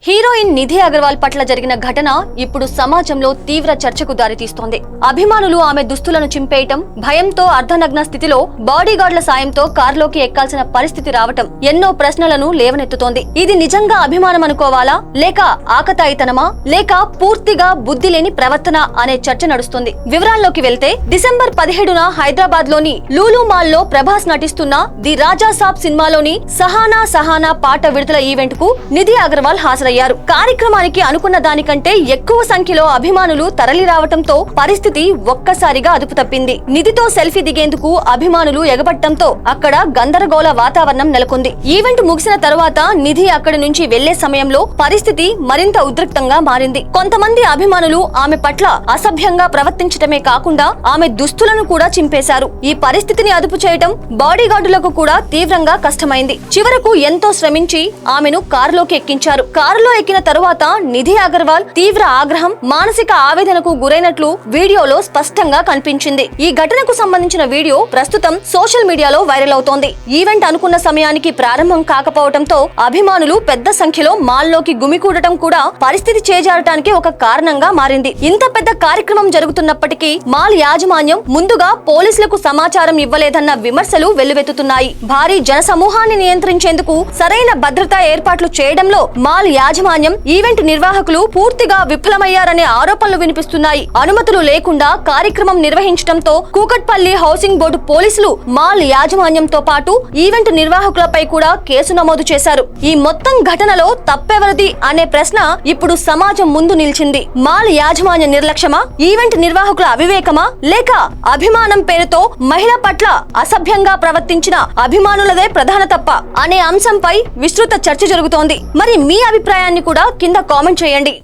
Heroine Nidhi Agarwal పట్ల జరిగిన ఘటన ఇప్పుడు సమాజంలో తీవ్ర చర్చకు దారితీస్తోంది. అభిమానులు ఆమె దుస్తులను చింపేయటం, భయంతో అర్ధనగ్న స్థితిలో బాడీగార్డుల సాయంతో కారులోకి ఎక్కాల్సిన పరిస్థితి రావటం ఎన్నో ప్రశ్నలను లేవనెత్తుతోంది. ఇది నిజంగా అభిమానం అనుకోవాలా, లేక ఆకతాయితనమా, లేక పూర్తిగా బుద్ధి లేని ప్రవర్తన అనే చర్చ నడుస్తుంది. వివరాల్లోకి వెళ్తే డిసెంబర్ 17న హైదరాబాద్ లోని లూలు మాల్ లో ప్రభాస్ నటిస్తున్న ది రాజా సాబ్ సినిమాలోని సహానా సహానా పాట విడుదల ఈవెంట్ కు నిధి అగర్వాల్ హాజరయ్యారు. కార్యక్రమానికి అనుకున్న దానికంటే ఎక్కువ సంఖ్యలో అభిమానులు తరలి రావటంతో పరిస్థితి ఒక్కసారిగా అదుపు తప్పింది. నిధితో సెల్ఫీ దిగేందుకు అభిమానులు ఎగబట్టంతో అక్కడ గందరగోళ వాతావరణం నెలకొంది. ఈవెంట్ ముగిసిన తరువాత నిధి అక్కడి నుంచి వెళ్లే సమయంలో పరిస్థితి మరింత ఉద్రిక్తంగా మారింది. కొంతమంది అభిమానులు ఆమె పట్ల అసభ్యంగా ప్రవర్తించటమే కాకుండా ఆమె దుస్తులను కూడా చింపేశారు. ఈ పరిస్థితిని అదుపు చేయటం బాడీగార్డులకు కూడా తీవ్రంగా కష్టమైంది. చివరకు ఎంతో శ్రమించి ఆమెను కారులోకి ఎక్కించారు. కారులో ఎక్కిన తరువాత నిధి అగర్వాల్ తీవ్ర ఆగ్రహం, మానసిక ఆవేదనకు గురైనట్లు వీడియోలో స్పష్టంగా కనిపించింది. ఈ ఘటనకు సంబంధించిన వీడియో ప్రస్తుతం సోషల్ మీడియాలో వైరల్ అవుతోంది. ఈవెంట్ అనుకున్న సమయానికి ప్రారంభం కాకపోవడంతో అభిమానులు పెద్ద సంఖ్యలో మాల్లోకి గుమికూడటం కూడా పరిస్థితి చేజారటానికి ఒక కారణంగా మారింది. ఇంత పెద్ద కార్యక్రమం జరుగుతున్నప్పటికీ మాల్ యాజమాన్యం ముందుగా పోలీసులకు సమాచారం ఇవ్వలేదన్న విమర్శలు వెల్లువెత్తుతున్నాయి. భారీ జనసమూహాన్ని నియంత్రించేందుకు సరైన భద్రతా ఏర్పాట్లు చేయడంలో మాల్ యాజమాన్యం, ఈవెంట్ నిర్వాహకులు పూర్తిగా విఫలమయ్యారనే ఆరోపణలు వినిపిస్తున్నాయి. అనుమతులు లేకుండా కార్యక్రమం నిర్వహించడంతో కూకట్పల్లి హౌసింగ్ బోర్డు పోలీసులు మాల్ యాజమాన్యంతో పాటు ఈవెంట్ నిర్వాహకులపై కూడా కేసు నమోదు చేశారు. ఈ మొత్తం ఘటనలో తప్పెవరిది అనే ప్రశ్న ఇప్పుడు సమాజం ముందు నిలిచింది. మాల్ యాజమాన్య నిర్లక్ష్యమా, ఈవెంట్ నిర్వాహకుల అవివేకమా, లేక అభిమానం పేరుతో మహిళ పట్ల అసభ్యంగా ప్రవర్తించిన అభిమానులదే ప్రధాన తప్ప అనే అంశంపై విస్తృత చర్చ జరుగుతోంది. మరి మీ అభిప్రాయాన్ని కూడా కింద కామెంట్ చేయండి.